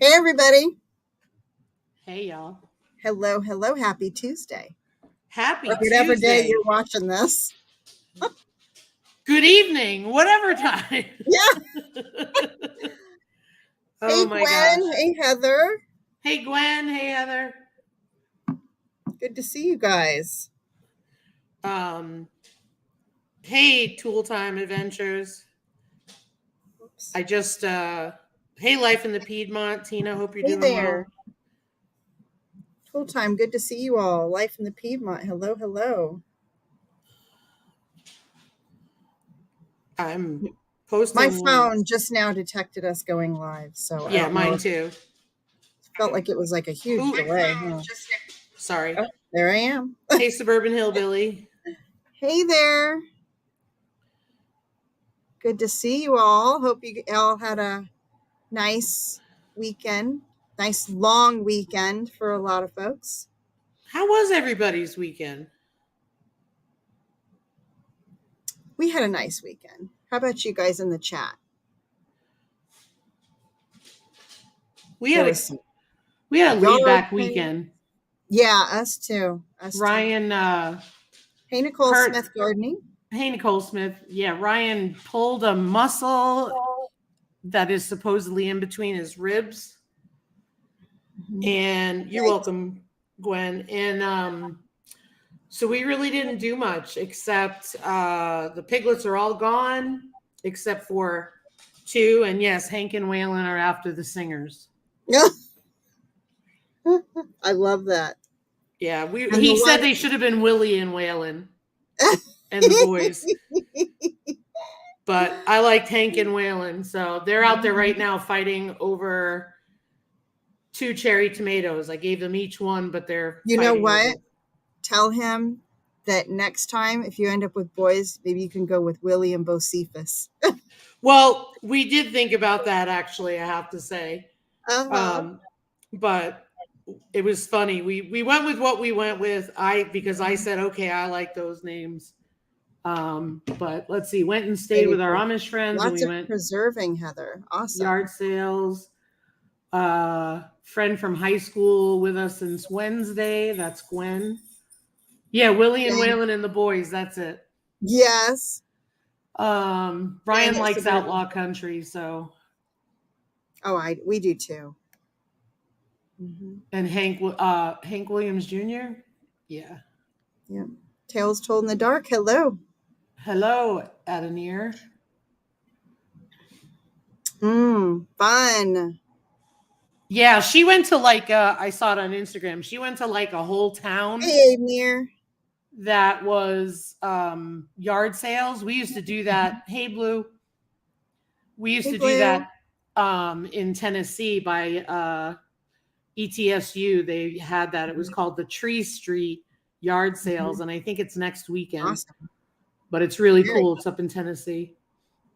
Hey, everybody. Hey, y'all. Hello, hello. Happy Tuesday. Happy Or whatever day Tuesday. you're watching this. Good evening, whatever time. Yeah. Oh Hey, my Gwen. gosh. Hey, Heather. Hey, Gwen. Hey, Heather. Good to see you guys. Hey, Tool Time Adventures. Oops. I just, hey, Life in the Piedmont. Tina, hope you're Hey doing there. well. Full time. Good to see you all. Life in the Piedmont. Hello, hello. I'm posting. My phone just now detected us going live. So I Yeah, don't know. mine too. Felt like it was like a huge delay. Huh? Sorry. Oh, there I am. Hey, Suburban Hillbilly. Hey there. Good to see you all. Hope you all had a nice weekend. Nice long weekend for a lot of folks. How was everybody's weekend? We had a nice weekend. How about you guys in the chat? We had a laid back weekend. Yeah, us too. Ryan Hey, Nicole Smith gardening. Hey, Nicole Smith. Yeah, Ryan pulled a muscle that is supposedly in between his ribs. And you're welcome, Gwen. And so we really didn't do much except the piglets are all gone except for two. And yes, Hank and Waylon are after the singers. I love that. Yeah, he said they should have been Willie and Waylon and the boys. But I liked Hank and Waylon, so they're out there right now fighting over 2 cherry tomatoes. I gave them each one, but they're You know what? Tell him that next time, if you end up with boys, maybe you can go with Willie and Bocephus. Well, we did think about that, actually, I have to say. But it was funny. We went with what we went with. Because I said, okay, I like those names. But let's see, went and stayed with our Amish friends. Lots and we of went preserving, Heather. Awesome. Yard sales. Friend from high school with us since Wednesday. That's Gwen. Yeah, Willie and Waylon and the boys. That's it. Yes. Brian likes outlaw country, so. Oh, we do too. And Hank Williams Jr. Yeah. Yeah. Tales told in the dark. Hello. Hello, Adenir. Fun. Yeah, she went to I saw it on Instagram. She went to a whole town. Hey, Amir. That was yard sales. We used to do that. Hey, Blue. We used to do that in Tennessee by ETSU. They had that. It was called the Tree Street Yard Sales, and I think it's next weekend. Awesome. But it's really cool. It's up in Tennessee.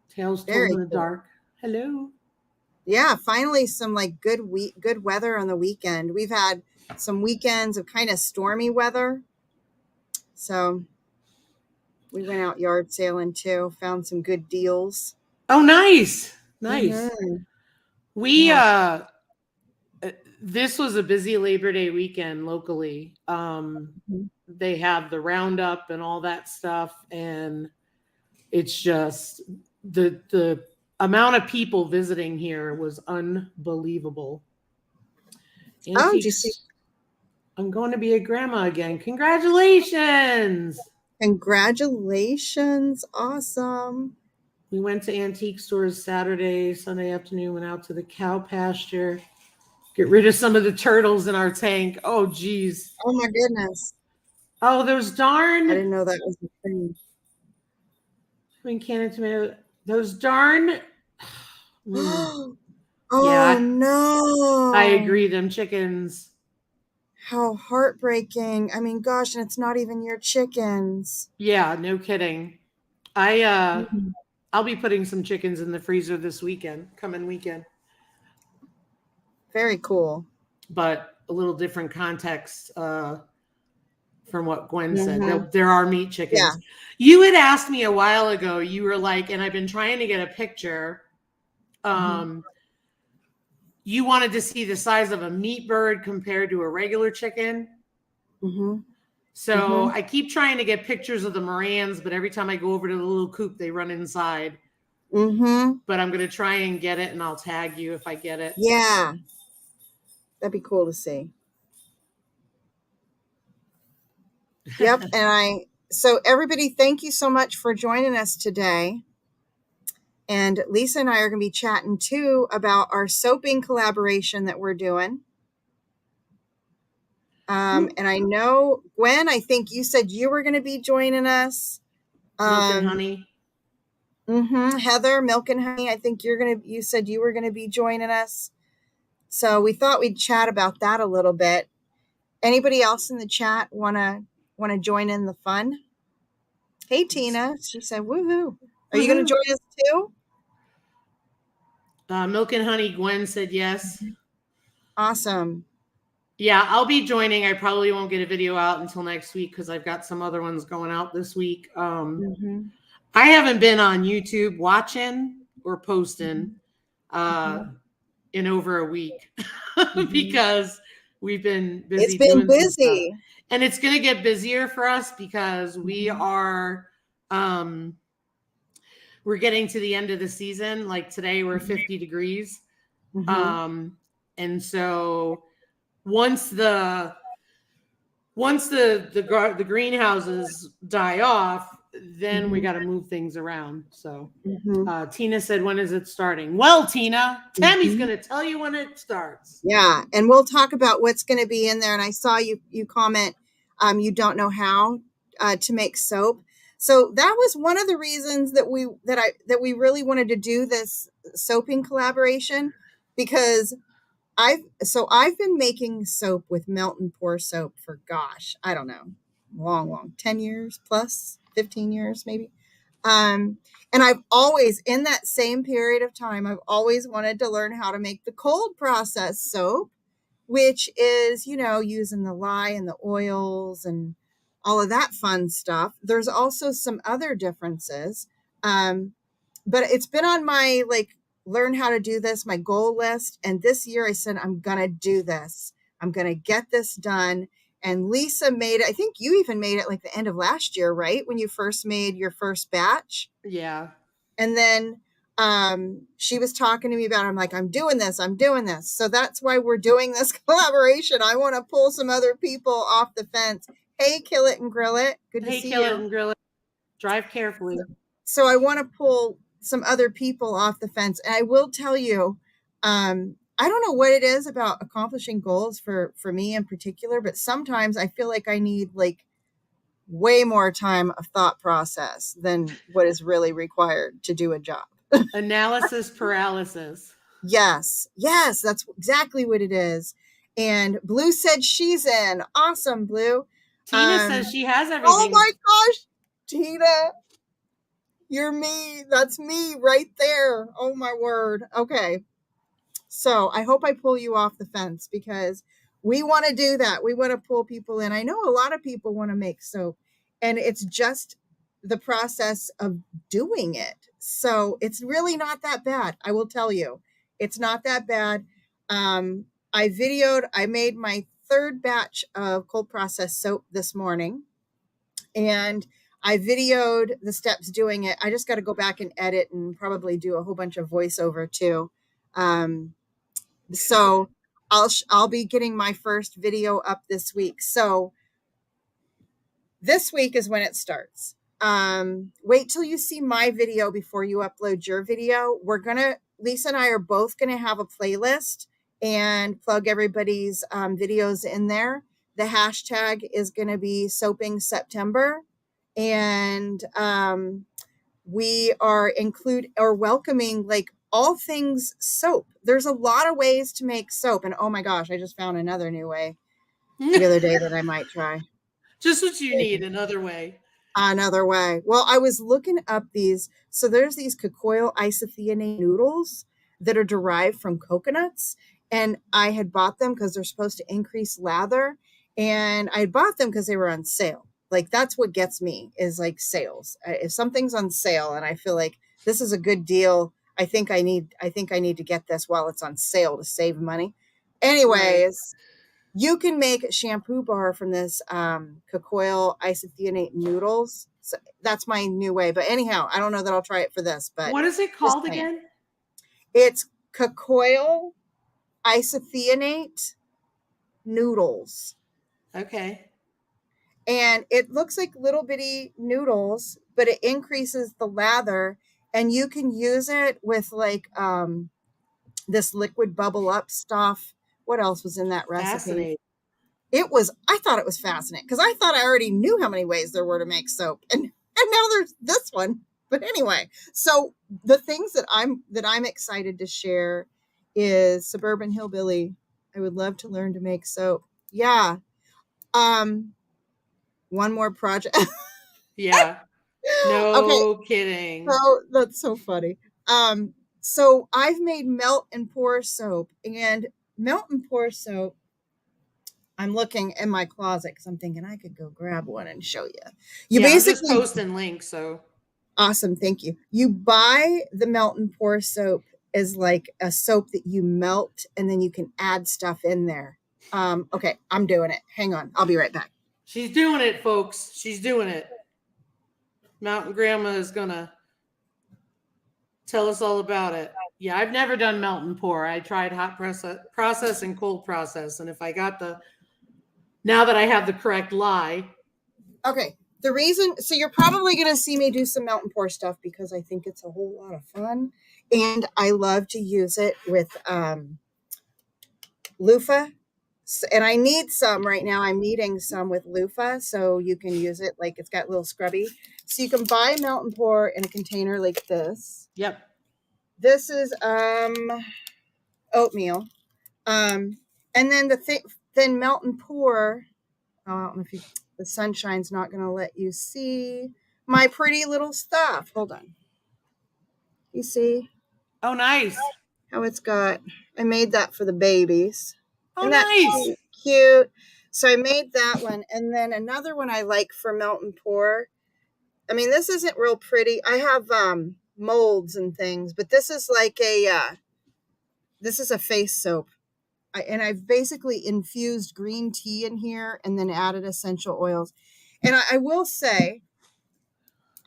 Tales told in the dark. Hello. Yeah, finally some good weather on the weekend. We've had some weekends of kind of stormy weather. So we went out yard sailing too, found some good deals. Oh, nice. Nice. We this was a busy Labor Day weekend locally. They have the roundup and all that stuff, and it's just the amount of people visiting here was unbelievable. Antiques. Oh, did you see? I'm going to be a grandma again. Congratulations. Congratulations. Awesome. We went to antique stores Saturday, Sunday afternoon, went out to the cow pasture, get rid of some of the turtles in our tank. Oh, geez. Oh, my goodness. Oh, those darn. I didn't know that was a thing. I mean, cannon tomato. Those darn. Oh, yeah, no. I agree. Them chickens. How heartbreaking. I mean, gosh, and it's not even your chickens. Yeah, no kidding. I'll be putting some chickens in the freezer this coming weekend. Very cool. But a little different context from what Gwen said. There are meat chickens. Yeah. You had asked me a while ago, you were like, and I've been trying to get a picture. you wanted to see the size of a meat bird compared to a regular chicken. Mm-hmm. So I keep trying to get pictures of the Morans, but every time I go over to the little coop, they run inside. Mm-hmm. But I'm going to try and get it, and I'll tag you if I get it. Yeah. That'd be cool to see. Yep. So everybody, thank you so much for joining us today. And Lisa and I are going to be chatting too about our soaping collaboration that we're doing. And I know, Gwen, I think you said you were going to be joining us. Milk and honey. Heather, Milk and Honey, I think you said you were going to be joining us. So we thought we'd chat about that a little bit. Anybody else in the chat want to join in the fun? Hey, Tina, she said, woohoo. Are you going to join us too? Milk and Honey, Gwen said yes. Awesome. Yeah, I'll be joining. I probably won't get a video out until next week because I've got some other ones going out this week. I haven't been on YouTube watching or posting in over a week because we've been busy. It's been busy. And it's going to get busier for us because we are we're getting to the end of the season. Like today we're 50 degrees. And so once the greenhouses die off, then we got to move things around. So Tina said, when is it starting? Well, Tina, Tammy's going to tell you when it starts. Yeah. And we'll talk about what's going to be in there. And I saw you comment, you don't know how to make soap. So that was one of the reasons that we really wanted to do this soaping collaboration, because I've been making soap with melt and pour soap for, gosh, I don't know, long, 10 years plus, 15 years maybe. And I've always, in that same period of time, I've always wanted to learn how to make the cold process soap, which is, using the lye and the oils and all of that fun stuff. There's also some other differences. But it's been on my, learn how to do this, my goal list. And this year I said, I'm going to do this. I'm going to get this done. And Lisa made it. I think you even made it like the end of last year, right? When you first made your first batch. Yeah. And then she was talking to me about it. I'm like, I'm doing this. So that's why we're doing this collaboration. I want to pull some other people off the fence. Hey, Kill It and Grill It. Good to see you. Hey, Kill It and Grill It. Drive carefully. So I want to pull some other people off the fence. And I will tell you, I don't know what it is about accomplishing goals for me in particular, but sometimes I feel like I need way more time of thought process than what is really required to do a job. Analysis paralysis. Yes, that's exactly what it is. And Blue said she's in. Awesome, Blue. Tina says she has everything. Oh my gosh, Tina. You're me. That's me right there. Oh my word. Okay. So I hope I pull you off the fence, because we want to do that. We want to pull people in. I know a lot of people want to make soap, and it's just the process of doing it. So it's really not that bad. I will tell you, it's not that bad. I made my third batch of cold process soap this morning, and I videoed the steps doing it. I just got to go back and edit and probably do a whole bunch of voiceover too. So I'll be getting my first video up this week. So this week is when it starts. Wait till you see my video before you upload your video. Lisa and I are both going to have a playlist and plug everybody's videos in there. The hashtag is going to be Soaping September. And we are welcoming all things soap. There's a lot of ways to make soap. And oh my gosh, I just found another new way the other day that I might try. Just what you need, another way. Another way. Well, I was looking up these. So there's these cocoil isothione noodles that are derived from coconuts. And I had bought them because they're supposed to increase lather. And I bought them because they were on sale. That's what gets me is sales. If something's on sale and I feel like this is a good deal, I think I need to get this while it's on sale to save money. Right. Anyways, you can make a shampoo bar from this cocoil isethionate noodles. So that's my new way. But anyhow, I don't know that I'll try it for this, but What is it just called saying. again? It's cocoil isethionate noodles. Okay. And it looks like little bitty noodles, but it increases the lather, and you can use it with like this liquid bubble up stuff. What else was in that recipe? Fascinating. I thought it was fascinating because I thought I already knew how many ways there were to make soap, and now there's this one. But anyway, so the things that I'm excited to share is Suburban Hillbilly. I would love to learn to make soap. Yeah. One more project. Yeah. Okay, No kidding. so that's so funny. So I've made melt and pour soap, and melt and pour soap. I'm looking in my closet because I'm thinking I could go grab one and show you. You Yeah, I'm just basically posting links. So awesome, thank you. You buy the melt and pour soap as like a soap that you melt, and then you can add stuff in there. Okay, I'm doing it. Hang on, I'll be right back. she's doing it, folks. She's doing it. Mountain Grandma is gonna tell us all about it. Yeah, I've never done melt and pour. I tried hot process and cold process, and if I got now that I have the correct lye. Okay, the reason, so you're probably going to see me do some melt and pour stuff because I think it's a whole lot of fun, and I love to use it with loofah. And I need some right now. I'm needing some with loofah, so you can use it like it's got a little scrubby. So you can buy melt and pour in a container like this. Yep. This is oatmeal, and then then melt and pour. I don't know if the sunshine's not going to let you see my pretty little stuff. Hold on. You see Oh, nice. how it's got? I made that for the babies. Oh, Isn't that nice. cute? So I made that one, and then another one I like for melt and pour. I mean, this isn't real pretty. I have molds and things, but this is like this is a face soap. And I've basically infused green tea in here and then added essential oils. And I will say,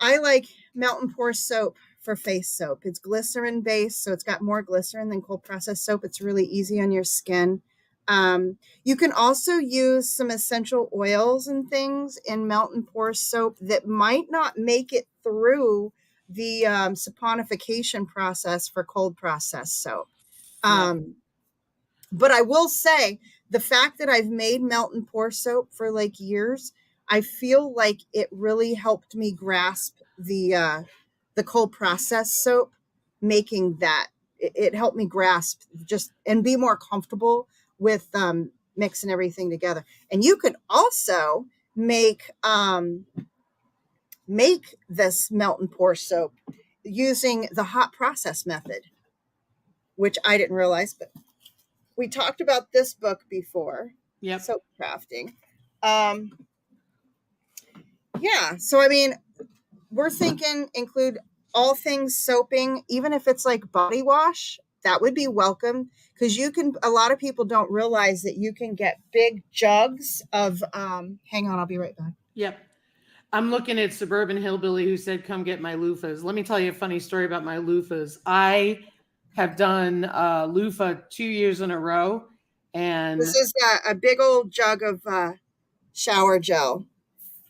I like melt and pour soap for face soap. It's glycerin based, so it's got more glycerin than cold processed soap. It's really easy on your skin. You can also use some essential oils and things in melt and pour soap that might not make it through the saponification process for cold processed soap. But I will say, the fact that I've made melt and pour soap for like years, I feel like it really helped me grasp the cold processed soap, making that it helped me grasp just and be more comfortable with mixing everything together. And you can also make this melt and pour soap using the hot process method, which I didn't realize, but we talked about this book before. Yep. Soap crafting. Yeah. So, I mean, we're thinking include all things soaping, even if it's like body wash, that would be welcome. Because a lot of people don't realize that you can get big jugs of, hang on, I'll be right back. Yep. I'm looking at Suburban Hillbilly who said, come get my loofahs. Let me tell you a funny story about my loofahs. I have done loofah 2 years in a row. And this is a big old jug of shower gel.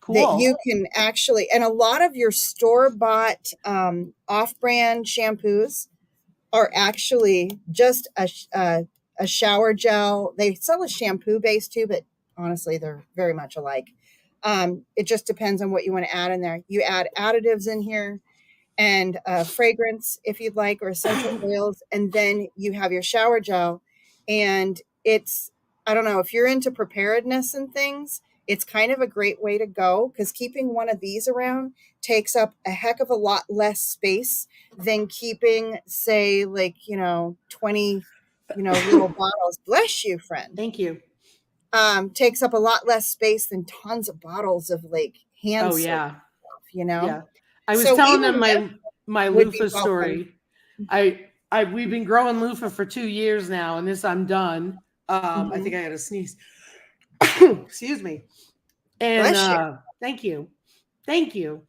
Cool. That you can actually, and a lot of your store-bought off-brand shampoos are actually just a shower gel. They sell a shampoo base too, but honestly, they're very much alike. It just depends on what you want to add in there. You add additives in here and fragrance if you'd like, or essential oils, and then you have your shower gel. And it's, I don't know, if you're into preparedness and things, it's kind of a great way to go, because keeping one of these around takes up a heck of a lot less space than keeping, say, like, 20, little bottles. Bless you, friend. Thank you. Takes up a lot less space than tons of bottles of like hand soap yeah. stuff, Yeah. I was telling them my loofah story. we've been growing loofah for 2 years now, and this I'm done. I think I had a sneeze. Excuse me. And Bless you. thank you. Thank you.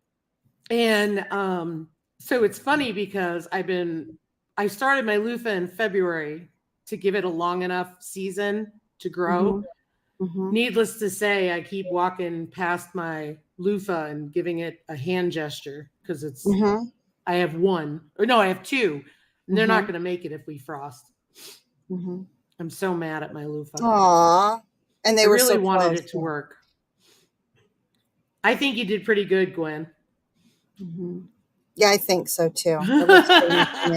And so it's funny because I started my loofah in February to give it a long enough season to grow. Needless to say, I keep walking past my loofah and giving it a hand gesture because it's I have one, or no, I have two, and they're not going to make it if we frost. I'm so mad at my loofah. Aw, and they I were really so wanted close. it to work. I think you did pretty good, Gwen. Yeah, I think so too. It looks pretty neat to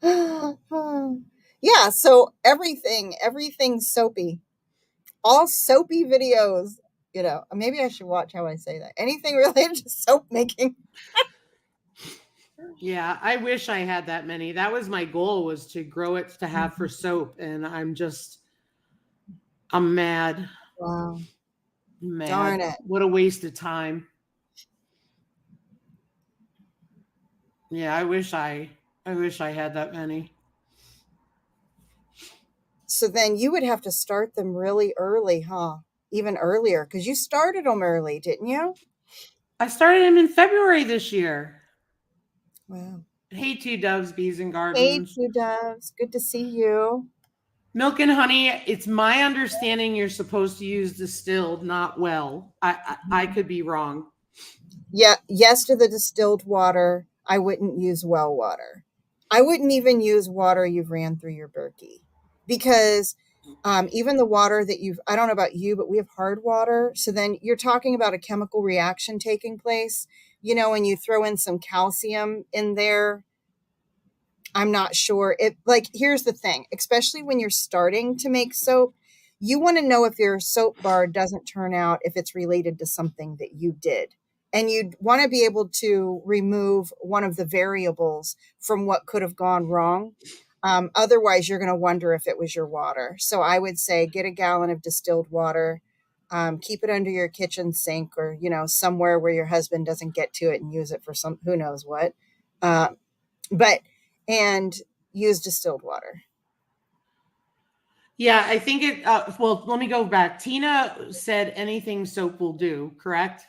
me. Yeah, so everything's soapy. All soapy videos, you know. Maybe I should watch how I say that. Anything related to soap making. Yeah, I wish I had that many. That was my goal, was to grow it to have for soap, and I'm mad. Wow. Mad. Darn it. What a waste of time. Yeah, I wish I had that many. So then you would have to start them really early, huh? Even earlier, because you started them early, didn't you? I started them in February this year. Wow. Hey, Two Doves, Bees and Hey, Gardens. Two Doves. Good to see you. Milk and honey, it's my understanding you're supposed to use distilled, not well. I could be wrong. Yeah, yes to the distilled water. I wouldn't use well water. I wouldn't even use water you've ran through your Berkey, because even the water that I don't know about you, but we have hard water. So then you're talking about a chemical reaction taking place, you know, and you throw in some calcium in there. I'm not sure. Here's the thing, especially when you're starting to make soap, you want to know if your soap bar doesn't turn out, if it's related to something that you did. And you'd want to be able to remove one of the variables from what could have gone wrong. Otherwise, you're going to wonder if it was your water. So I would say get a gallon of distilled water, keep it under your kitchen sink, or, you know, somewhere where your husband doesn't get to it and use it for who knows what. And use distilled water. Yeah, I think it, well, let me go back. Tina said anything soap will do, correct?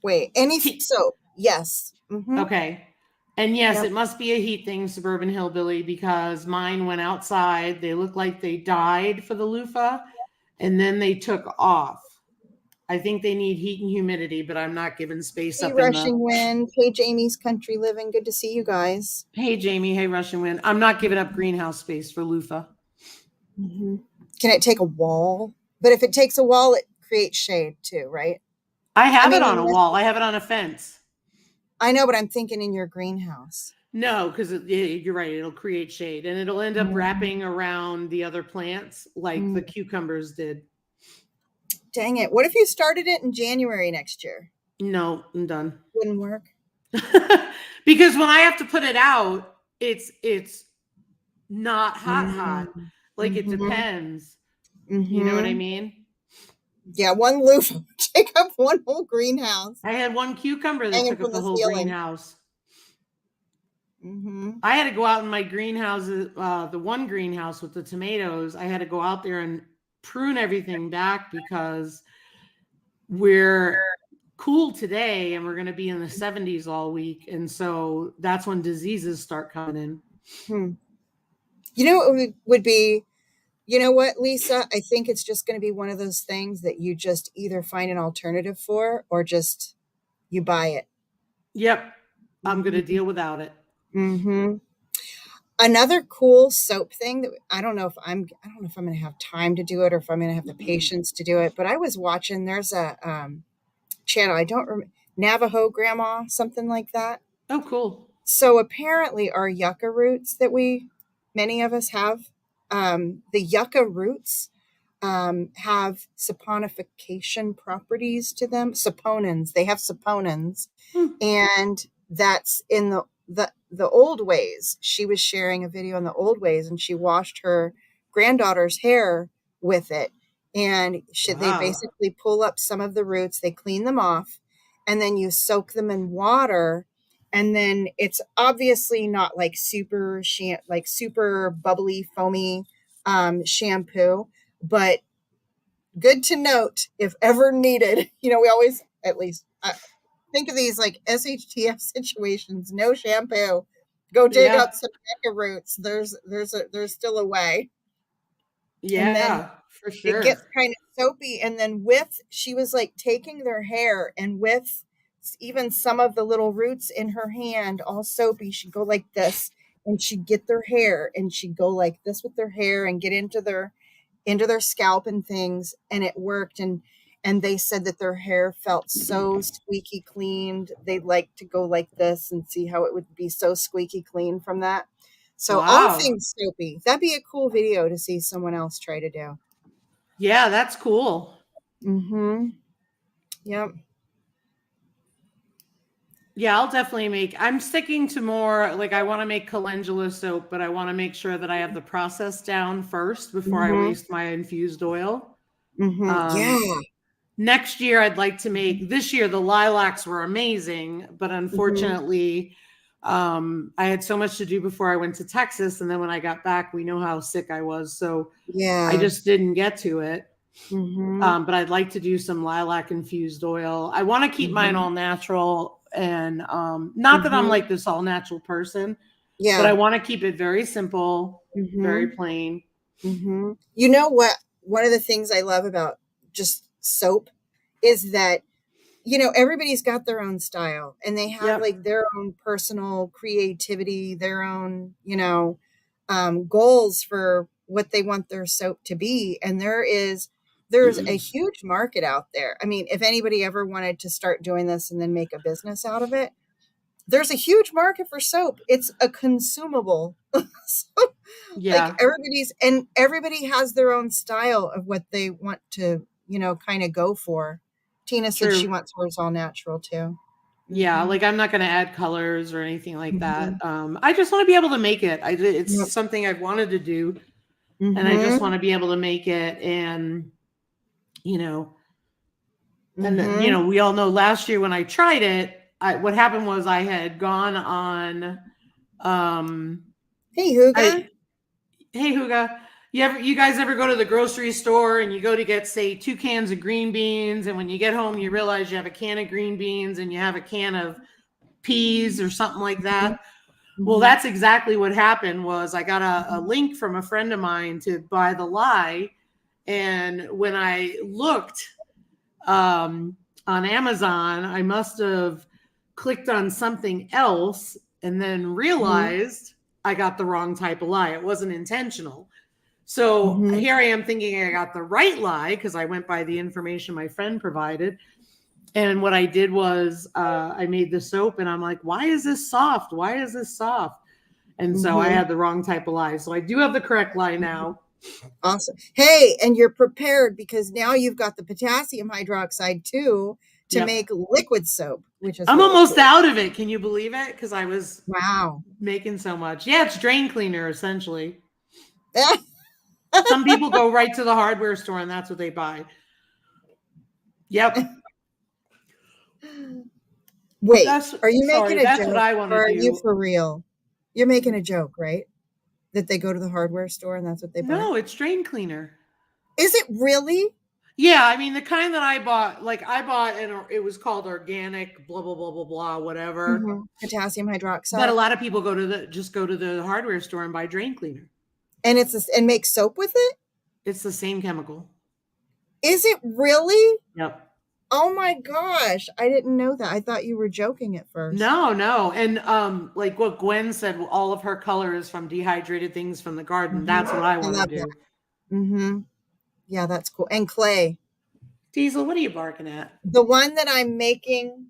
Wait, any soap? Yes. Okay. And yes, it must be a heat thing, Suburban Hillbilly, because mine went outside. They looked like they died for the loofah, and then they took off. I think they need heat and humidity, but I'm not giving space Hey, up in Rushing Wind. Hey, Jamie's Country Living. Good to see you guys. Hey, Jamie. Hey, Rushing Wind. I'm not giving up greenhouse space for loofah. Can it take a wall? But if it takes a wall, it creates shade too, right? I have it on a wall. I have it on a fence. I know, but I'm thinking in your greenhouse. No, because you're right. It'll create shade, and it'll end up wrapping around the other plants like the cucumbers did. Dang it. What if you started it in January next year? No, I'm done. Wouldn't work. Because when I have to put it out, it's not hot. Like it depends. You know what I mean? Yeah, one loofah take up one whole greenhouse. I had one cucumber that took up the whole greenhouse. I had to go out in my greenhouse, the one greenhouse with the tomatoes. I had to go out there and prune everything back because we're cool today and we're going to be in the 70s all week. And so that's when diseases start coming in. You know what would be, you know what, Lisa? I think it's just going to be one of those things that you just either find an alternative for or just you buy it. Yep. I'm going to deal without it. Another cool soap thing that I don't know if I'm going to have time to do it or if I'm going to have the patience to do it, but I was watching, there's a channel, I don't remember, Navajo Grandma, something like that. Oh, cool. So apparently our Yucca Roots that many of us have, the Yucca Roots have saponification properties to them. Saponins. They have saponins. And that's in the old ways. She was sharing a video on the old ways, and she washed her granddaughter's hair with it. And they basically pull up some of the roots, they clean them off, and then you soak them in water. And then it's obviously not like super bubbly, foamy shampoo, but good to note if ever needed. You know, we always, at least think of these like SHTF situations. No shampoo. Go dig Yeah. up some Yucca Roots. There's still a way. And then Yeah, for it gets sure. kind of soapy. And then she was like taking their hair, and with even some of the little roots in her hand, all soapy, she'd go like this, and she'd get their hair, and she'd go like this with their hair and get into their scalp and things, and it worked. And they said that their hair felt so squeaky clean. They'd like to go like this and see how it would be so squeaky clean from that. So all Wow. things soapy. That'd be a cool video to see someone else try to do. Yeah, that's cool. Mm-hmm. Yep. Yeah, I'll definitely I'm sticking to more like I want to make calendula soap, but I want to make sure that I have the process down first before I Mm-hmm. waste my infused oil. Mm-hmm. Yeah. Next year, I'd like to make this year, the lilacs were amazing, but Mm-hmm. unfortunately, I had so much to do before I went to Texas. And then when I got back, we know how sick I was. So I Yeah. just didn't get to it. Mm-hmm. But I'd like to do some lilac infused oil. I want to keep mine Mm-hmm. all natural, and not that I'm Mm-hmm. like this all natural person, but Yeah. I want to keep it very simple, very Mm-hmm. plain. Mm-hmm. You know what? One of the things I love about just soap is that, you know, everybody's got their own style, and they have Yep. like their own personal creativity, their own, you know, goals for what they want their soap to be. And there's a huge market out there. I mean, if anybody ever wanted to start doing this and then make a business out of it, there's a huge market for soap. It's a consumable. So, like Yeah. everybody has their own style of what they want to, you know, kind of go for. Tina said she True. wants hers all natural too. Yeah, Mm-hmm. like I'm not going to add colors or anything like Mm-hmm. that. I just want to be able to make it. It's Yep. something I've wanted to do, and I just Mm-hmm. want to be able to make it. And you know, Mm-hmm. we all know last year when I tried it, what happened was I had gone on. Um, Hey, Huga. I Hey Huga, you guys ever go to the grocery store and you go to get, say, 2 cans of green beans, and when you get home you realize you have a can of green beans and you have a can of peas or something like that? Well, Mm-hmm. that's exactly what happened. Was I got a link from a friend of mine to buy the lye, and when I looked on Amazon, I must have clicked on something else and then Mm-hmm. realized I got the wrong type of lye. It wasn't intentional. So Mm-hmm. here I am thinking I got the right lye because I went by the information my friend provided. And what I did was I made the soap, and I'm like, why is this soft? Why is this soft? And so I Mm-hmm. had the wrong type of lye. So I do have the correct lye now. Awesome. Hey, and you're prepared because now you've got the potassium hydroxide too to Yep. make liquid soap, which is I'm really almost cool. out of it. Can you believe it? Because I was Wow. making so much. Yeah, it's drain cleaner essentially. Some people go right to the hardware store and that's what they buy. Yep. Wait, That's are you making sorry. a That's what joke I want to or are you do. for real? You're making a joke, right? That they go to the hardware store and that's what they buy? No, it's drain cleaner. Is it really? Yeah, I mean the kind that I bought, like I bought, and it was called organic, blah blah blah blah blah, whatever. Mm-hmm. Potassium But a hydroxide. lot of people go to the hardware store and buy drain cleaner. And and make soap with it? It's the same chemical. Is it really? Yep. Oh my gosh. I didn't know that. I thought you were joking at first. No, no. And like what Gwen said, all of her color is from dehydrated things from the garden. Mm-hmm. That's what I I want to love do. that. Mm-hmm. Yeah, that's cool. And clay. Diesel, what are you barking at? The one that I'm making,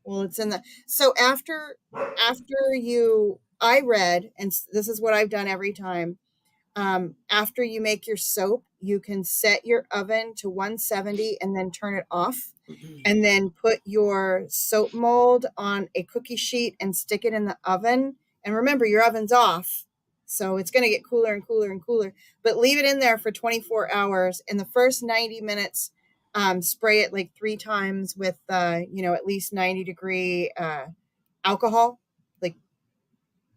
well, it's in the so I read, and this is what I've done every time. After you make your soap, you can set your oven to 170 and then turn it off, and then put your soap mold on a cookie sheet and stick it in the oven. And remember, your oven's off, so it's going to get cooler and cooler and cooler. But leave it in there for 24 hours. In the first 90 minutes, spray it like 3 times with, at least 90-degree alcohol, like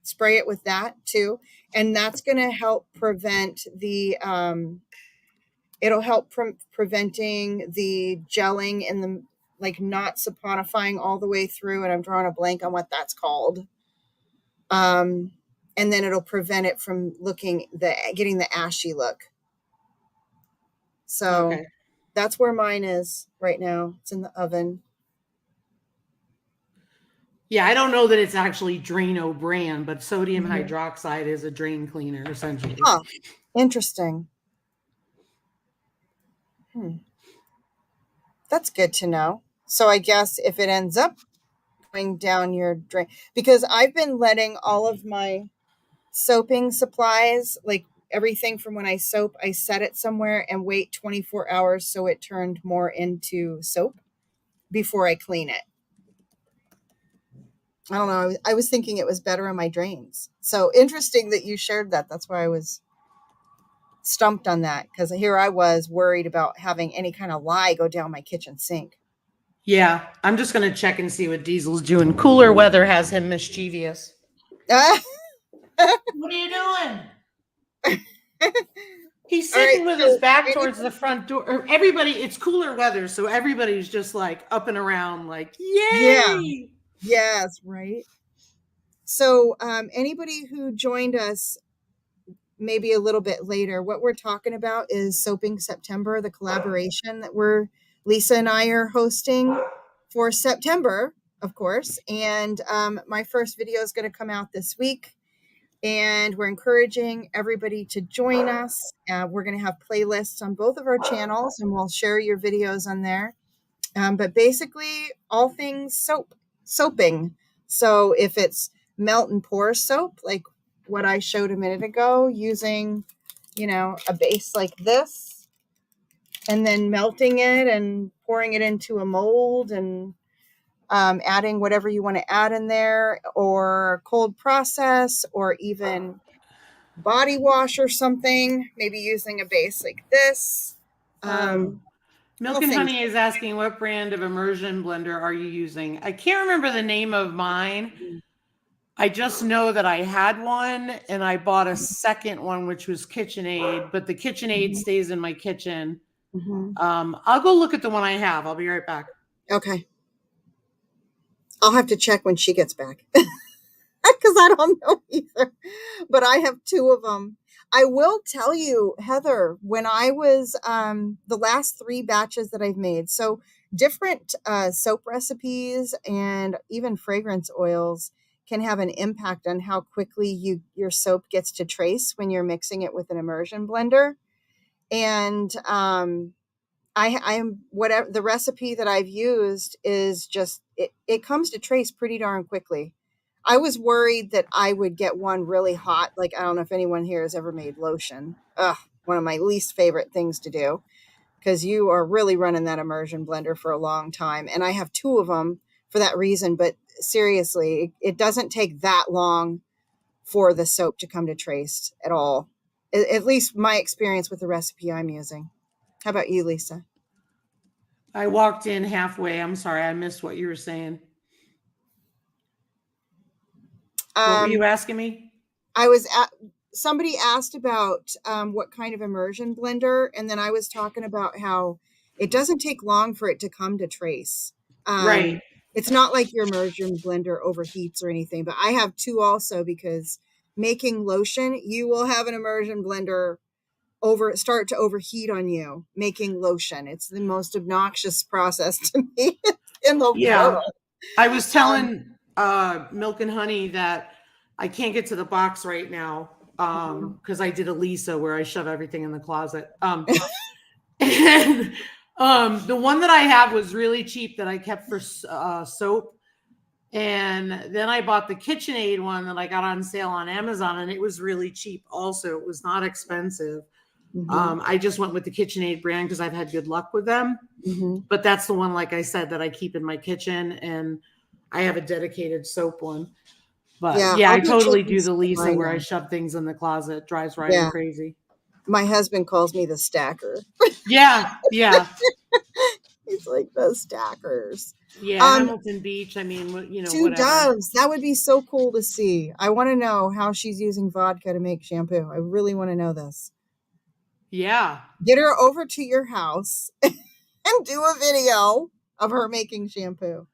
spray it with that too. And that's going to help prevent it'll help from preventing the gelling and the like not saponifying all the way through. And I'm drawing a blank on what that's called. And then it'll prevent it from getting the ashy look. So Okay. that's where mine is right now. It's in the oven. Yeah, I don't know that it's actually Drano brand, but sodium Mhm. hydroxide is a drain cleaner, essentially. Huh. Interesting. That's good to know. So I guess if it ends up going down your drain, because I've been letting all of my soaping supplies, like everything from when I soap, I set it somewhere and wait 24 hours so it turned more into soap before I clean it. I don't know. I was thinking it was better on my drains. So interesting that you shared that. That's why I was stumped on that, because here I was worried about having any kind of lye go down my kitchen sink. Yeah, I'm just going to check and see what Diesel's doing. Cooler weather has him mischievous. What are you doing? He's sitting with his back towards the front door. Everybody, it's cooler weather, so everybody's just like up and around, like, yay! Yeah. Yes, right. So anybody who joined us maybe a little bit later, what we're talking about is Soaping September, the collaboration that Lisa and I are hosting for September, of course. And my first video is going to come out this week. And we're encouraging everybody to join us. We're going to have playlists on both of our channels, and we'll share your videos on there. But basically, all things soaping. So if it's melt and pour soap, like what I showed a minute ago, using, a base like this, and then melting it and pouring it into a mold and adding whatever you want to add in there, or cold process, or even body wash or something, maybe using a base like this. Milk and Honey is asking, what brand of Immersion Blender are you using? I can't remember the name of mine. I just know that I had one and I bought a second one, which was KitchenAid, but the KitchenAid stays in my kitchen. I'll go look at the one I have. I'll be right back. Okay. I'll have to check when she gets back because I don't know either, but I have 2 of them. I will tell you, Heather, when I was the last 3 batches that I've made, so different soap recipes and even fragrance oils can have an impact on how quickly your soap gets to trace when you're mixing it with an immersion blender. And I'm whatever the recipe that I've used is just it comes to trace pretty darn quickly. I was worried that I would get one really hot. Like, I don't know if anyone here has ever made lotion. Ugh, one of my least favorite things to do, because you are really running that immersion blender for a long time. And I have 2 of them for that reason. But seriously, it doesn't take that long for the soap to come to trace at all. At least my experience with the recipe I'm using. How about you, Lisa? I walked in halfway. I'm sorry, I missed what you were saying. What were you asking me? Somebody asked about what kind of immersion blender, and then I was talking about how it doesn't take long for it to come to trace. Right. It's not like your immersion blender overheats or anything, but I have 2 also, because making lotion, you will have an immersion blender start to overheat on you making lotion. It's the most obnoxious process to me in the world. I was telling Milk and Honey that I can't get to the box right now because I did a Lisa where I shove everything in the closet. And the one that I have was really cheap that I kept for soap. And then I bought the KitchenAid one that I got on sale on Amazon, and it was really cheap also. It was not expensive. I just went with the KitchenAid brand because I've had good luck with them. But that's the one, like I said, that I keep in my kitchen, and I have a dedicated soap one. But yeah, I totally do the Lisa where I shove things in the closet. It drives Ryan crazy. My husband calls me the stacker. Yeah. like the stackers. Yeah, Hamilton Beach. I mean, Two whatever. doves. That would be so cool to see. I want to know how she's using vodka to make shampoo. I really want to know this. Yeah. Get her over to your house and do a video of her making shampoo.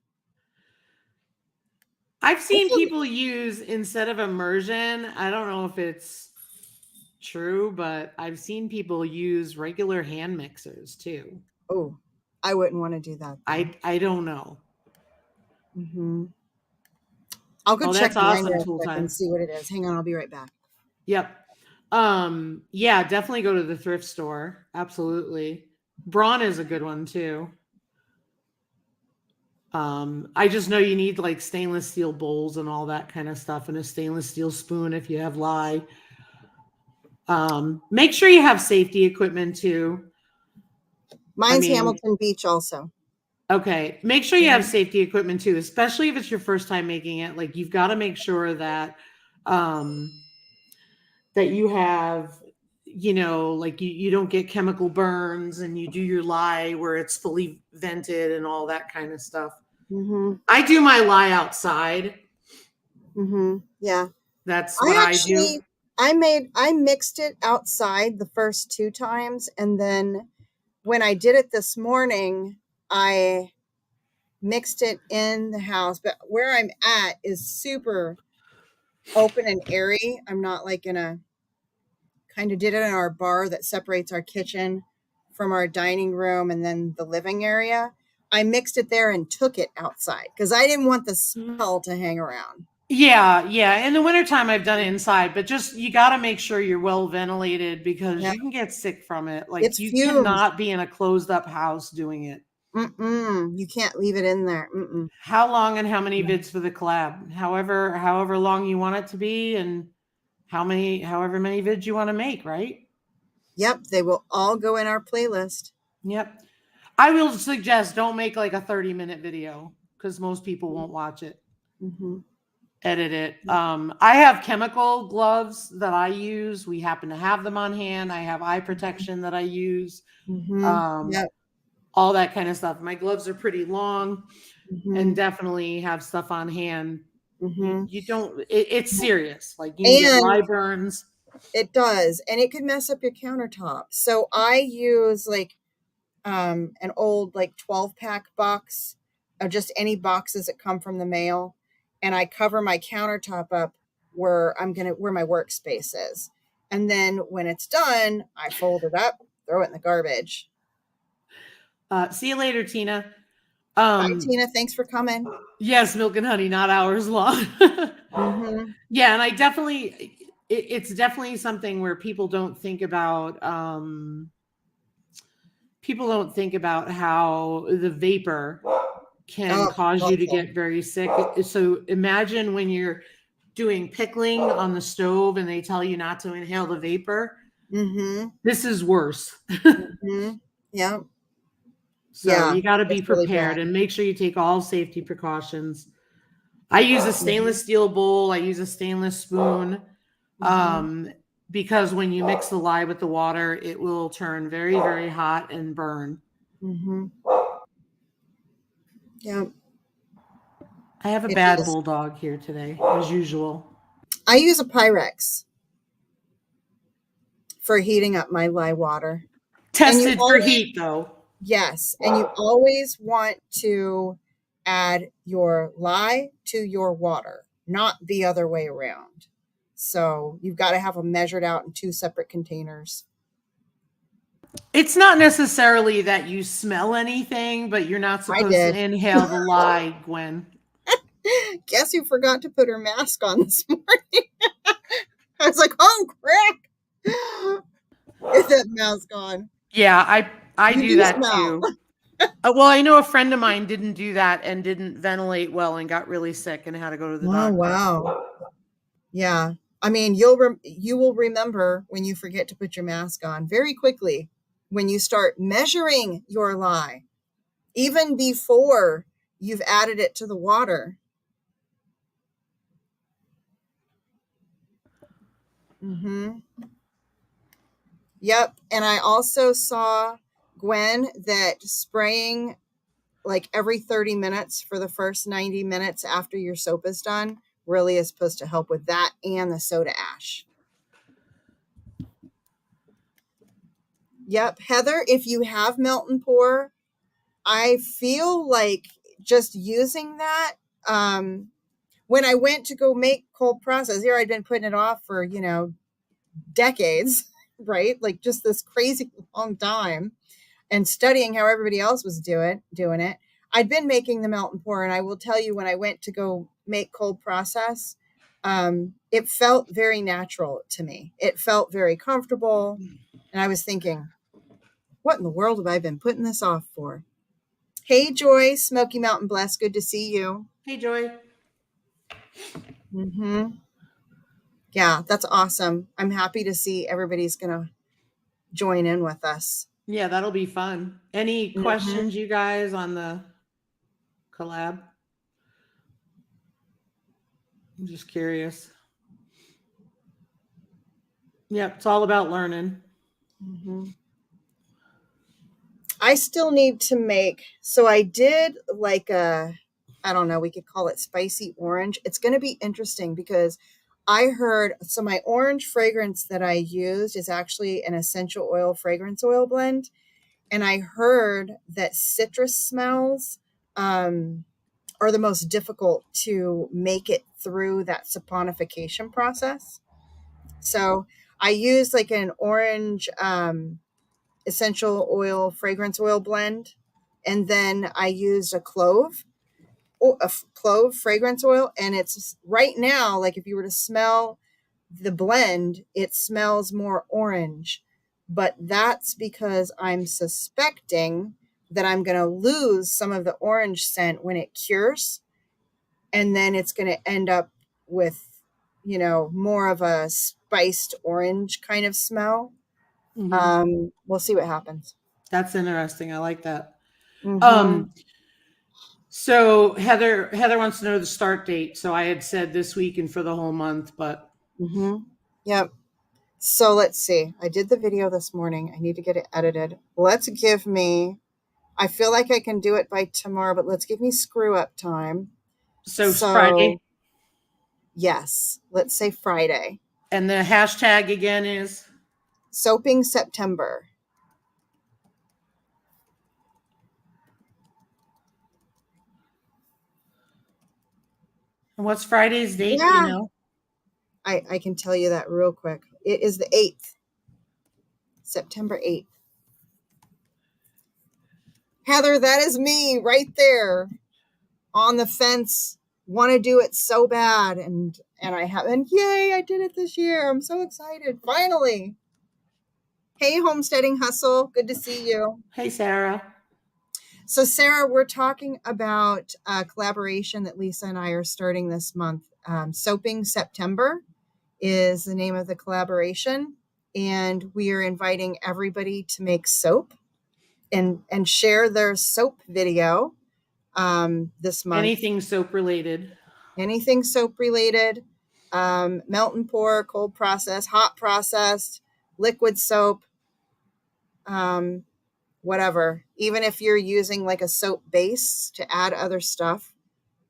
I've seen people use, instead of immersion, I don't know if it's true, but I've seen people use regular hand mixers too. Oh, I wouldn't want to do that. I don't know. Mm-hmm. I'll go check that's awesome, mine real tool quick time. and see what it is. Hang on, I'll be right back. Yep. Yeah, definitely go to the thrift store. Absolutely. Braun is a good one too. I just know you need like stainless steel bowls and all that kind of stuff, and a stainless steel spoon if you have lye. Make sure you have safety equipment too. Mine's Hamilton Beach also. Okay. Make sure you have safety equipment too, especially if it's your first time making it. Like, you've got to make sure that that you have, like you don't get chemical burns, and you do your lye where it's fully vented and all that kind of stuff. Mm-hmm. I do my lye outside. Mm-hmm. Yeah. That's what I do. I mixed it outside the first 2 times, and then when I did it this morning, I mixed it in the house. But where I'm at is super open and airy. I'm not like in a, kind of did it in our bar that separates our kitchen from our dining room and then the living area. I mixed it there and took it outside because I didn't want the smell to hang around. Yeah. In the wintertime, I've done it inside, but just, you got to make sure you're well ventilated, because you can get sick from it. Like, It's you fumes. cannot be in a closed up house doing it. You can't leave it in there. How long and how many vids for the collab? However long you want it to be, and however many vids you want to make, right? Yep, they will all go in our playlist. Yep. I will suggest, don't make like a 30-minute video, because most people won't watch it. Mm-hmm. Edit it. I have chemical gloves that I use. We happen to have them on hand. I have eye protection that I use. Yep. All that kind of stuff. My gloves are pretty long, and Mm-hmm. definitely have stuff on hand. Mm-hmm. You don't, it's serious. Like, you can get lye burns. It does. And it could mess up your countertop. So I use like an old like 12-pack box of just any boxes that come from the mail. And I cover my countertop up where my workspace is. And then when it's done, I fold it up, throw it in the garbage. See you later, Tina. Bye, Tina. Thanks for coming. Yes, milk and honey, not hours long. Yeah, and I definitely, it's definitely something where people don't think about. People don't think about how the vapor can cause you to get very sick. So imagine when you're doing pickling on the stove and they tell you not to inhale the vapor. This is worse. Yeah. So you got to be prepared, and make sure you take all safety precautions. I use a stainless steel bowl. I use a stainless spoon, because when you mix the lye with the water, it will turn very, very hot and burn. Yeah. I have a bad bulldog here today, as usual. I use a Pyrex for heating up my lye water. Tested for heat, though. Yes. And you always want to add your lye to your water, not the other way around. So you've got to have them measured out in 2 separate containers. It's not necessarily that you smell anything, but you're not supposed to inhale the lye, Gwen. Guess who forgot to put her mask on this morning? I was like, oh, crap. Get that mask on. Yeah, I do that too. Well, I know a friend of mine didn't do that and didn't ventilate well and got really sick and had to go to the doctor. Oh, wow. Yeah. I mean, you will remember when you forget to put your mask on very quickly when you start measuring your lye, even before you've added it to the water. Yep. And I also saw, Gwen, that spraying like every 30 minutes for the first 90 minutes after your soap is done really is supposed to help with that and the soda ash. Yep. Heather, if you have melt and pour, I feel like just using that, when I went to go make cold process here, I'd been putting it off for, decades, right? Like just this crazy long time, and studying how everybody else was doing it. I'd been making the melt and pour, and I will tell you, when I went to go make cold process, it felt very natural to me. It felt very comfortable. And I was thinking, what in the world have I been putting this off for? Hey, Joy, Smoky Mountain Bless. Good to see you. Hey, Joy. Yeah, that's awesome. I'm happy to see everybody's going to join in with us. Yeah, that'll be fun. Any questions, you guys, on the collab? I'm just curious. Yep, it's all about learning. I still need to make, so I did like I don't know, we could call it spicy orange. It's going to be interesting because I heard, so my orange fragrance that I used is actually an essential oil fragrance oil blend. And I heard that citrus smells are the most difficult to make it through that saponification process. So I used like an orange essential oil fragrance oil blend, and then I used a clove fragrance oil, and it's right now, like if you were to smell the blend, it smells more orange, but that's because I'm suspecting that I'm going to lose some of the orange scent when it cures, and then it's going to end up with more of a spiced orange kind of smell. We'll see what happens. That's interesting. I like that. Mm-hmm. So Heather wants to know the start date. So I had said this week and for the whole month, but Yep. So let's see. I did the video this morning. I need to get it edited. I feel like I can do it by tomorrow, but let's give me screw up time. So Friday. Yes, let's say Friday. And the hashtag again is Soaping September. And what's Friday's date? Yeah. You know, I can tell you that real quick. It is the 8th, September 8th. Heather, that is me right there on the fence. Want to do it so bad, and I haven't. Yay, I did it this year. I'm so excited. Finally. Hey, Homesteading Hustle. Good to see you. Hey, Sarah. So, Sarah, we're talking about a collaboration that Lisa and I are starting this month. Soaping September is the name of the collaboration, and we are inviting everybody to make soap and share their soap video this month. Anything soap related. Anything soap related. Melt and pour, cold process, hot processed, liquid soap, whatever. Even if you're using like a soap base to add other stuff,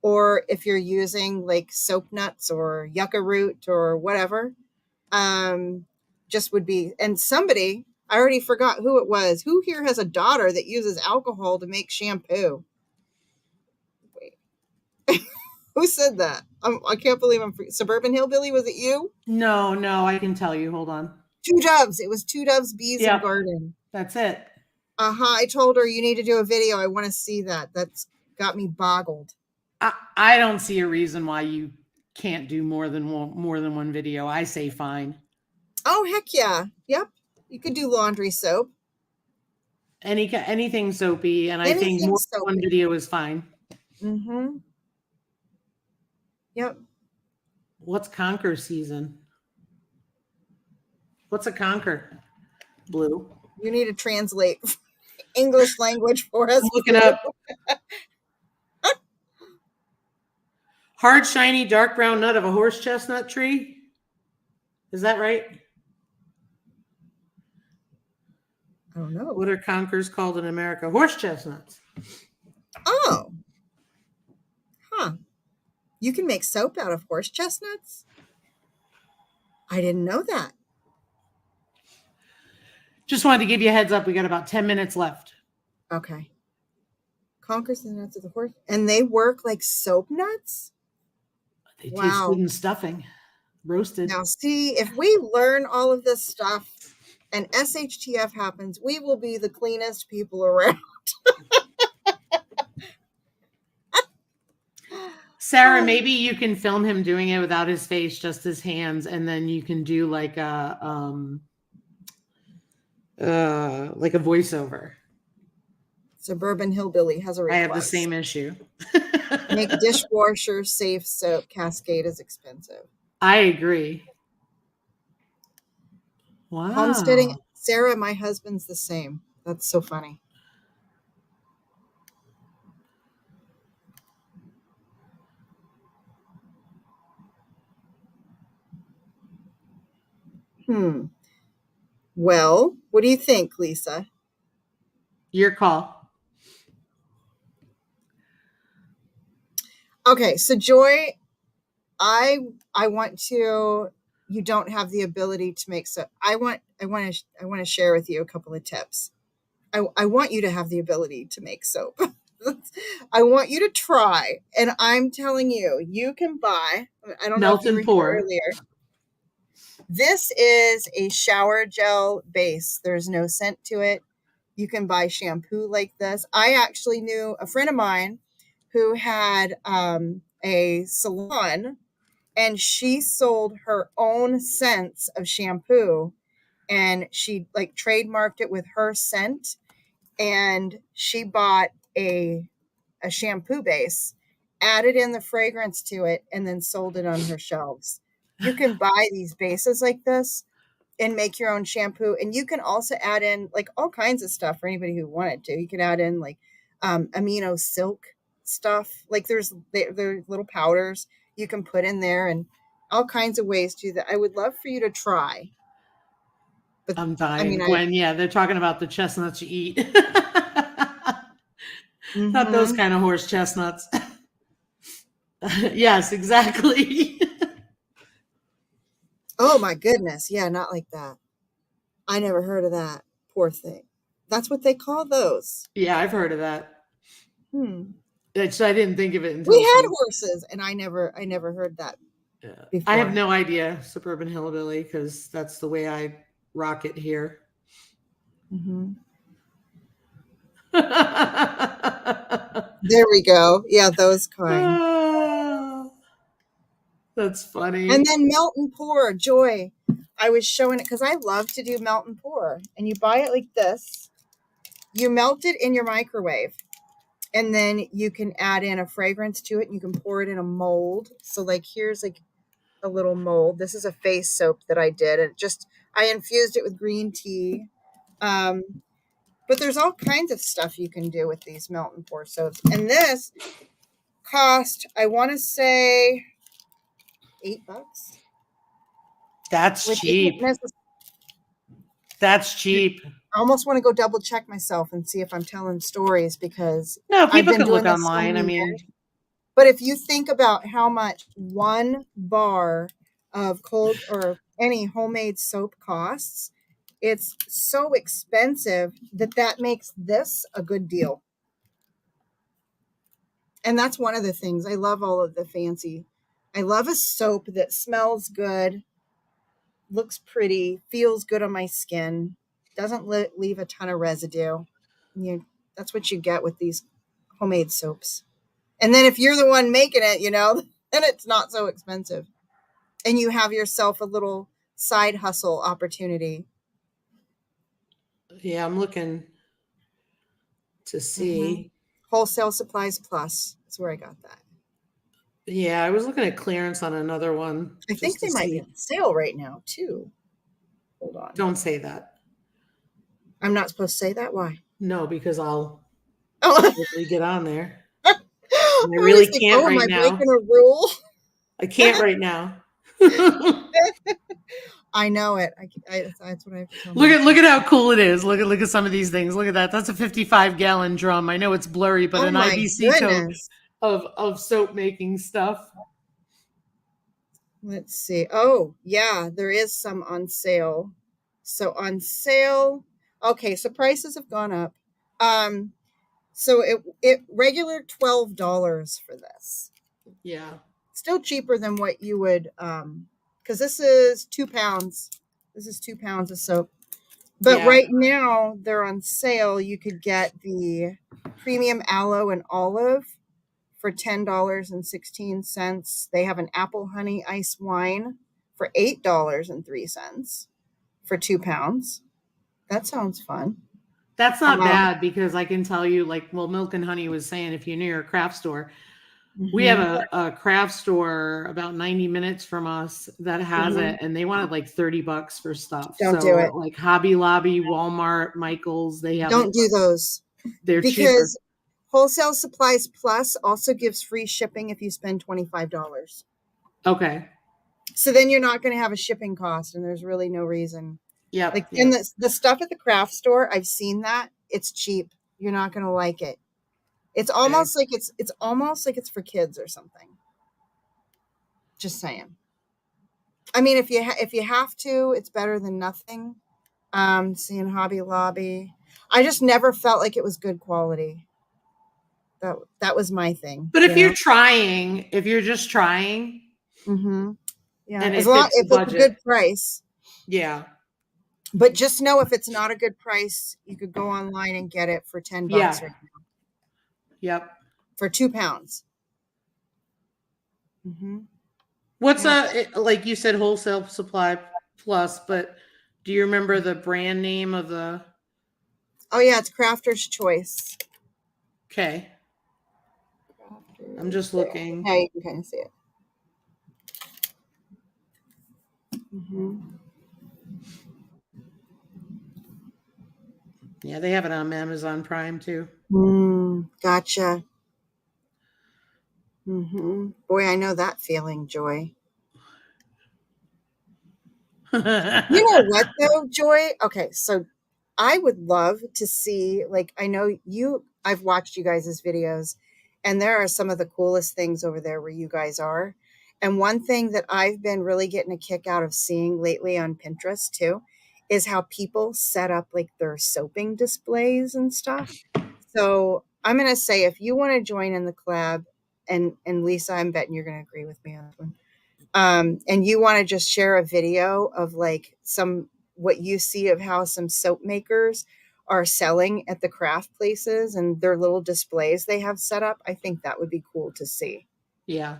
or if you're using like soap nuts or yucca root or whatever, just would be. And somebody, I already forgot who it was. Who here has a daughter that uses alcohol to make shampoo? Wait. Who said that? I can't believe Suburban Hillbilly, was it you? No, I can tell you. Hold on. Two Doves. It was Two Doves Bees and Garden. That's it. I told her, you need to do a video. I want to see that. That's got me boggled. I don't see a reason why you can't do more than one video. I say fine. Oh, heck yeah. Yep. You could do laundry soap. Anything soapy, and I think more than one video is fine. Mm-hmm. Yep. What's Conker season? What's a Conker? Blue. You need to translate English language for us. I'm looking up. Hard, shiny, dark brown nut of a horse chestnut tree. Is that right? I don't know. What are conkers called in America? Horse chestnuts. Oh, huh. You can make soap out of horse chestnuts? I didn't know that. Just wanted to give you a heads up. We got about 10 minutes left. Okay. Conkers the nuts of the horse. And they work like soap nuts? They taste good in stuffing, roasted. Now, see, if we learn all of this stuff and SHTF happens, we will be the cleanest people around. Sarah, maybe you can film him doing it without his face, just his hands, and then you can do like a voiceover. Suburban Hillbilly has a request. I have the same issue. Make dishwasher safe soap. Cascade is expensive. I agree. Wow. Homesteading. Sarah, my husband's the same. That's so funny. Well, what do you think, Lisa? Your call. Okay, so Joy, I want to. You don't have the ability to make soap. I want to share with you a couple of tips. I want you to have the ability to make soap. I want you to try, and I'm telling you, you can buy. I don't know if you were here earlier. This is a shower gel base. There's no scent to it. You can buy shampoo like this. I actually knew a friend of mine who had a salon, and she sold her own scents of shampoo, and she like trademarked it with her scent, and she bought a shampoo base, added in the fragrance to it, and then sold it on her shelves. You can buy these bases like this and make your own shampoo. And you can also add in like all kinds of stuff for anybody who wanted to. You can add in like amino silk stuff. Like there's little powders you can put in there and all kinds of ways to do that. I would love for you to try. But I'm dying, Gwen. They're talking about the chestnuts you eat. Not those kind of horse chestnuts. Yes, exactly. Oh my goodness. Yeah, not like that. I never heard of that. Poor thing. That's what they call those. Yeah, I've heard of that. So I didn't think of it until we had horses, and I never heard that. Before. I have no idea, Suburban Hillbilly, because that's the way I rock it here. There we go. Yeah, those kind. That's funny. And then melt and pour, Joy. I was showing it because I love to do melt and pour. And you buy it like this. You melt it in your microwave. And then you can add in a fragrance to it. And you can pour it in a mold. So like here's like a little mold. This is a face soap that I did. And I infused it with green tea. But there's all kinds of stuff you can do with these melt and pour soaps. And this cost, I want to say, $8. That's cheap. That's cheap. I almost want to go double check myself and see if I'm telling stories because no, people can look online. But if you think about how much one bar of cold or any homemade soap costs, it's so expensive that makes this a good deal. And that's one of the things. I love all of the fancy. I love a soap that smells good, looks pretty, feels good on my skin, doesn't leave a ton of residue. That's what you get with these homemade soaps. And then if you're the one making it, then it's not so expensive. And you have yourself a little side hustle opportunity. Yeah, I'm looking to see. Wholesale Supplies Plus. That's where I got that. Yeah, I was looking at clearance on another one. I think they might be on sale right now, too. Hold on. Don't say that. I'm not supposed to say that? Why? No, because I'll really get on there. I really can't right now. Am I breaking a rule? I can't right now. I know it. That's what I have to tell Look myself. at how cool it is. Look at some of these things. Look at that. That's a 55-gallon drum. I know it's blurry, but Oh an my IBC tote goodness. of soap making stuff. Let's see. Oh, yeah, there is some on sale. So on sale, okay, so prices have gone up. So it regular $12 for this. Yeah. Still cheaper than what you would because this is 2 pounds. This is 2 pounds of soap. But Yeah. right now they're on sale. You could get the premium aloe and olive for $10.16. They have an apple honey ice wine for $8.03 for 2 pounds. That sounds fun. That's not bad because I can tell you, like, well, Milk and Honey was saying, if you're near a craft store, we have a craft store about 90 minutes from us that has it, and they wanted like $30 for stuff. Don't do it. Like Hobby Lobby, Walmart, Michael's, they have Don't do those. They're because cheaper. Wholesale Supplies Plus also gives free shipping if you spend $25. Okay. So then you're not going to have a shipping cost, and there's really no reason. Yeah. Like in the stuff at the craft store, I've seen that it's cheap. You're not going to like it. It's almost like it's almost like it's for kids or something. Just saying. I mean, if you have to, it's better than nothing. Seeing Hobby Lobby, I just never felt like it was good quality. That was my thing. But if you're trying, if you're just trying, yeah, and as long if it's a good price, yeah. But just know if it's not a good price, you could go online and get it for $10 right now. Yep. For 2 pounds. What's like you said, Wholesale Supply Plus, but do you remember the brand name of the? Oh yeah, it's Crafter's Choice. Okay. I'm just looking. Yeah, you can kind of see it. Yeah, they have it on Amazon Prime too. Gotcha. Boy, I know that feeling, Joy. You know what though, Joy? Okay, so I would love to see, like, I know I've watched you guys' videos, and there are some of the coolest things over there where you guys are. And one thing that I've been really getting a kick out of seeing lately on Pinterest too is how people set up like their soaping displays and stuff. So I'm going to say, if you want to join in the collab, and Lisa, I'm betting you're going to agree with me on that one. And you want to just share a video of like what you see of how some soap makers are selling at the craft places and their little displays they have set up, I think that would be cool to see. Yeah.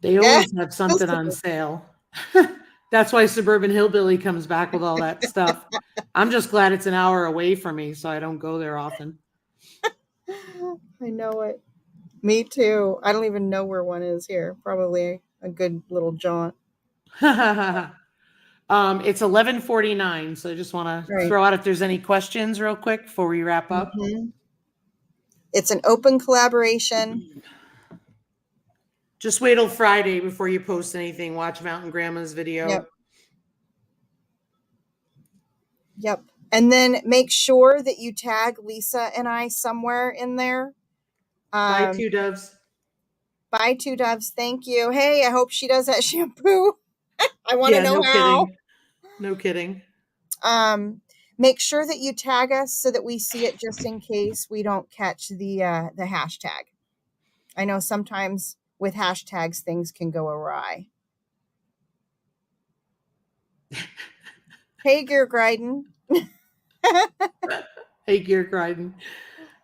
They always have something on sale. That's why Suburban Hillbilly comes back with all that stuff. I'm just glad it's an hour away from me, so I don't go there often. I know it. Me too. I don't even know where one is here. Probably a good little jaunt. It's 11:49, so I just want to throw out if there's any questions real quick before we wrap up. It's an open collaboration. Just wait till Friday before you post anything. Watch Mountain Grandma's video. Yep. And then make sure that you tag Lisa and I somewhere in there. Buy 2 doves. Buy 2 doves. Thank you. Hey, I hope she does that shampoo. I want to know how. No kidding. Make sure that you tag us so that we see it, just in case we don't catch the hashtag. I know sometimes with hashtags things can go awry. Hey, Gear Gryden. Hey, Gear Gryden.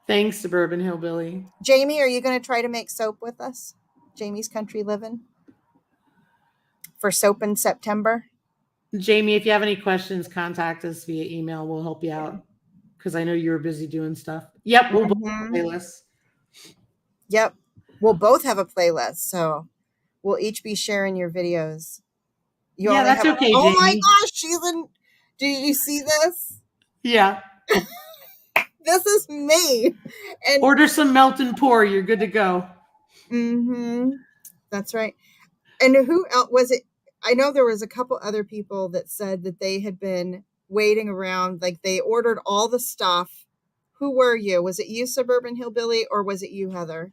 Thanks, Suburban Hillbilly. Jamie, are you going to try to make soap with us? Jamie's Country Living for soap in September. Jamie, if you have any questions, contact us via email. We'll help you out because I know you were busy doing stuff. Yep, we'll both have a playlist. Yep, we'll both have a playlist, so we'll each be sharing your videos. That's okay, oh Jamie. My gosh, she's in. Did you see this? Yeah. This is me. And order some melt and pour. You're good to go. That's right. And who else was it? I know there was a couple other people that said that they had been waiting around, like they ordered all the stuff. Who were you? Was it you, Suburban Hillbilly, or was it you, Heather?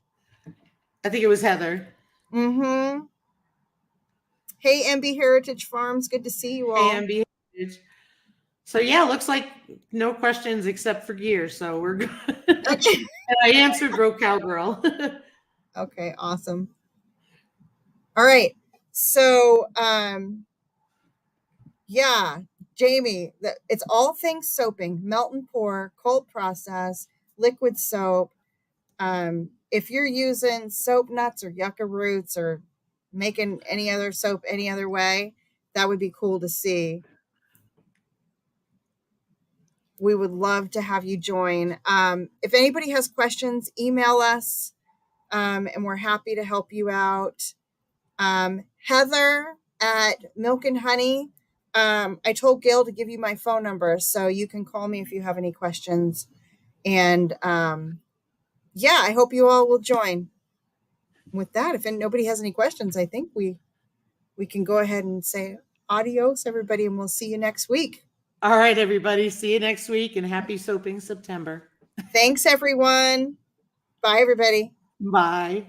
I think it was Heather. Mm-hmm. Hey, MB Heritage Farms, good to see you all. AMB. So yeah, looks like no questions except for gear. So we're good. Okay. And I answered Broke Cowgirl. Okay, awesome. All right. So, yeah, Jamie, it's all things soaping, melt and pour, cold process, liquid soap. If you're using soap nuts or Yucca Roots or making any other soap any other way, that would be cool to see. We would love to have you join. If anybody has questions, email us, and we're happy to help you out. Heather at Milk and Honey. I told Gail to give you my phone number so you can call me if you have any questions. And yeah, I hope you all will join. With that, if nobody has any questions, I think we can go ahead and say adios, everybody, and we'll see you next week. All right, everybody. See you next week and happy soaping September. Thanks, everyone. Bye, everybody. Bye.